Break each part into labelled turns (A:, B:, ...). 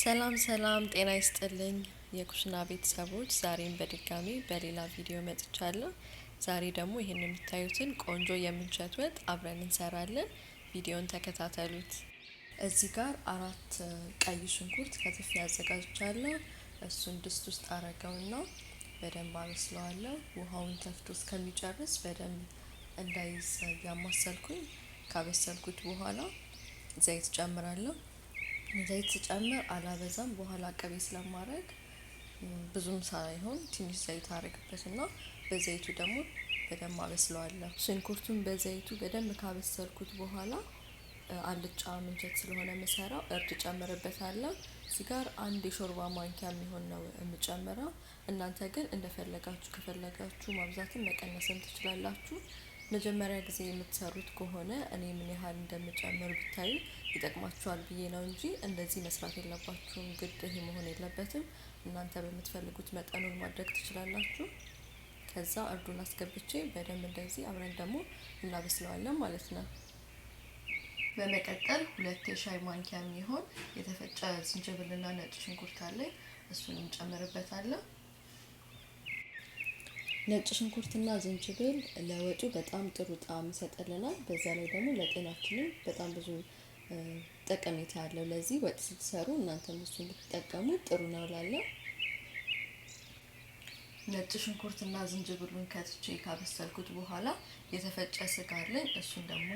A: ሰላም ጤና ይስጥልኝ የኩሽና ቤተሰቦች ዛሬም በድጋሚ በሌላ ቪዲዮ መጥቻለሁ። ዛሬ ደግሞ ይሄን የምታዩትን ቆንጆ የምንቸት ወጥ አብረን እንሰራለን። ቪዲዮን ተከታተሉት። እዚህ ጋር 4 ቀይ ሽንኩርት ከትፌ አዘጋጅቻለሁ። እሱን ድስት ውስጥ አረገውና በደንብ አበስለዋለሁ። ውሃውን ተፍቶ እስከሚጨርስ በደንብ እንዳይዝ ያማሰልኩኝ። ካበሰልኩት በኋላ ዘይት ጨምራለሁ። ዘይት ጨምር አላበዛም በኋላ ቅቤ ስለማድረግ ብዙም ሳይሆን ትንሽ ዘይት አረግበትና በዘይቱ ደግሞ በደንብ አበስለዋለሁ። ሽንኩርቱን በዘይቱ በደንብ ካበሰልኩት በኋላ አልጫ ምንቸት ስለሆነ የምሰራው እርድ ጨምርበታለሁ። እዚህ ጋር አንድ የሾርባ ማንኪያ የሚሆን ነው የምጨምረው። እናንተ ግን እንደፈለጋችሁ ከፈለጋችሁ ማብዛትም መቀነስም ትችላላችሁ። መጀመሪያ ጊዜ የምትሰሩት ከሆነ እኔ ምን ያህል እንደምጨምር ብታዩ ይጠቅማችኋል ብዬ ነው እንጂ እንደዚህ መስራት የለባችሁም። ግድ ይሄ መሆን የለበትም። እናንተ በምትፈልጉት መጠኑን ማድረግ ትችላላችሁ። ከዛ እርዱን አስገብቼ በደንብ እንደዚህ አብረን ደግሞ እናበስለዋለን ማለት ነው። በመቀጠል 2 የሻይ ማንኪያ የሚሆን የተፈጨ ዝንጅብልና ነጭ ሽንኩርት አለ። እሱንም ጨምርበታለሁ። ነጭ ሽንኩርትና ዝንጅብል ለወጡ በጣም ጥሩ ጣዕም ይሰጥልናል። በዛ ላይ ደግሞ ለጤናችንም በጣም ብዙ ጠቀሜታ አለው። ለዚህ ወጥ ስትሰሩ እናንተም እሱን ብትጠቀሙ ጥሩ ነው እላለሁ። ነጭ ሽንኩርትና ዝንጅብሉን ከትቼ ካበሰልኩት በኋላ የተፈጨ ስጋ አለኝ። እሱን ደግሞ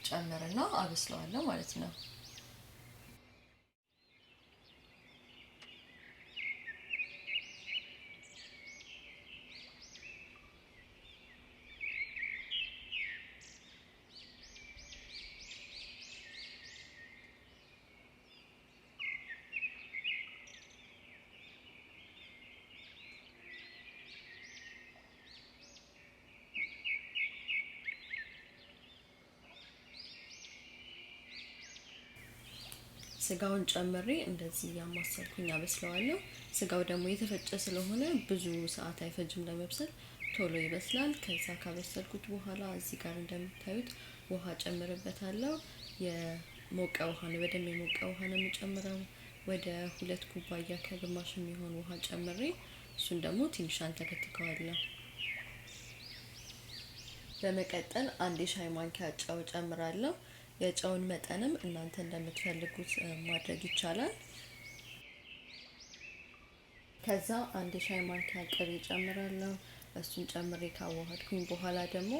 A: ጨምርና አበስለዋለሁ ማለት ነው። ስጋውን ጨምሬ እንደዚህ ያማሰልኩኝ አበስለዋለሁ። ስጋው ደግሞ የተፈጨ ስለሆነ ብዙ ሰዓት አይፈጅም ለመብሰል፣ ቶሎ ይበስላል። ከዛ ካበሰልኩት በኋላ እዚህ ጋር እንደምታዩት ውሃ ጨምርበታለሁ። የሞቀ ውሃ ነው፣ በደንብ የሞቀ ውሃ ነው የምጨምረው። ወደ 2 ኩባያ ከግማሽ የሚሆን ውሃ ጨምሬ እሱን ደግሞ ትንሽ አንተከትከዋለሁ። በመቀጠል 1 የሻይ ማንኪያ ጨው ጨምራለሁ። የጨውን መጠንም እናንተ እንደምትፈልጉት ማድረግ ይቻላል። ከዛ 1 የሻይ ማንኪያ ቅቤ ጨምራለሁ። እሱን ጨምሬ ካዋሃድኩኝ በኋላ ደግሞ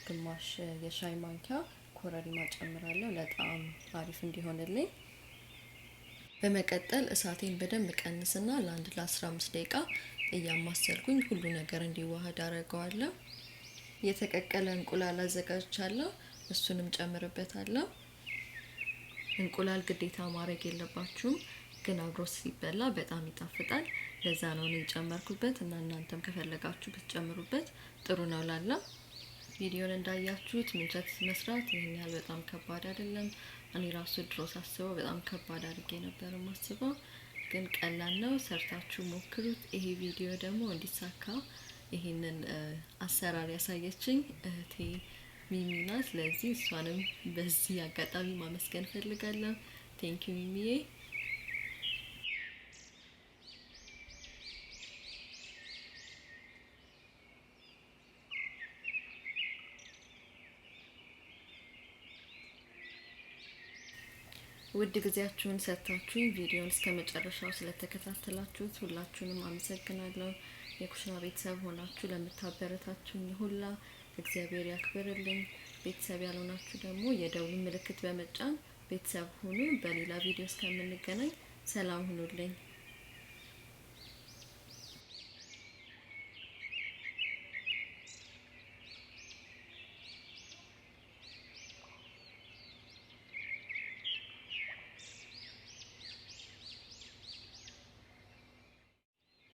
A: ግማሽ የሻይ ማንኪያ ኮረሪማ ጨምራለሁ ለጣዕም አሪፍ እንዲሆንልኝ። በመቀጠል እሳቴን በደንብ ቀንስና ለ15 ደቂቃ እያማሰልኩኝ ሁሉ ነገር እንዲዋሃድ አደርገዋለሁ። የተቀቀለ እንቁላል አዘጋጅቻለሁ። እሱንም ጨምርበታለሁ። እንቁላል ግዴታ ማድረግ የለባችሁም፣ ግን አብሮ ሲበላ በጣም ይጣፍጣል። ለዛ ነው እኔ ጨመርኩበት እና እናንተም ከፈለጋችሁ ብትጨምሩበት ጥሩ ነው እላለሁ። ቪዲዮን እንዳያችሁት ምንቸት መስራት ይሄን ያህል በጣም ከባድ አይደለም። እኔ ራሱ ድሮ ሳስበው በጣም ከባድ አድርጌ ነበር የማስበው፣ ግን ቀላል ነው። ሰርታችሁ ሞክሩት። ይሄ ቪዲዮ ደግሞ እንዲሳካ ይሄንን አሰራር ያሳየችኝ እህቴ ሚሚ ናት። ስለዚህ እሷንም በዚህ አጋጣሚ ማመስገን ፈልጋለሁ። ቴንኪው ሚሚዬ። ውድ ጊዜያችሁን ሰጥታችሁኝ ቪዲዮውን እስከመጨረሻው ስለተከታተላችሁት ሁላችሁንም አመሰግናለሁ። የኩሽና ቤተሰብ ሆናችሁ ለምታበረታቱኝ ሁላ እግዚአብሔር ያክብርልኝ። ቤተሰብ ያልሆናችሁ ደግሞ የደውል ምልክት በመጫን ቤተሰብ ሁኑ። በሌላ ቪዲዮ እስከምንገናኝ ሰላም ሁኑልኝ።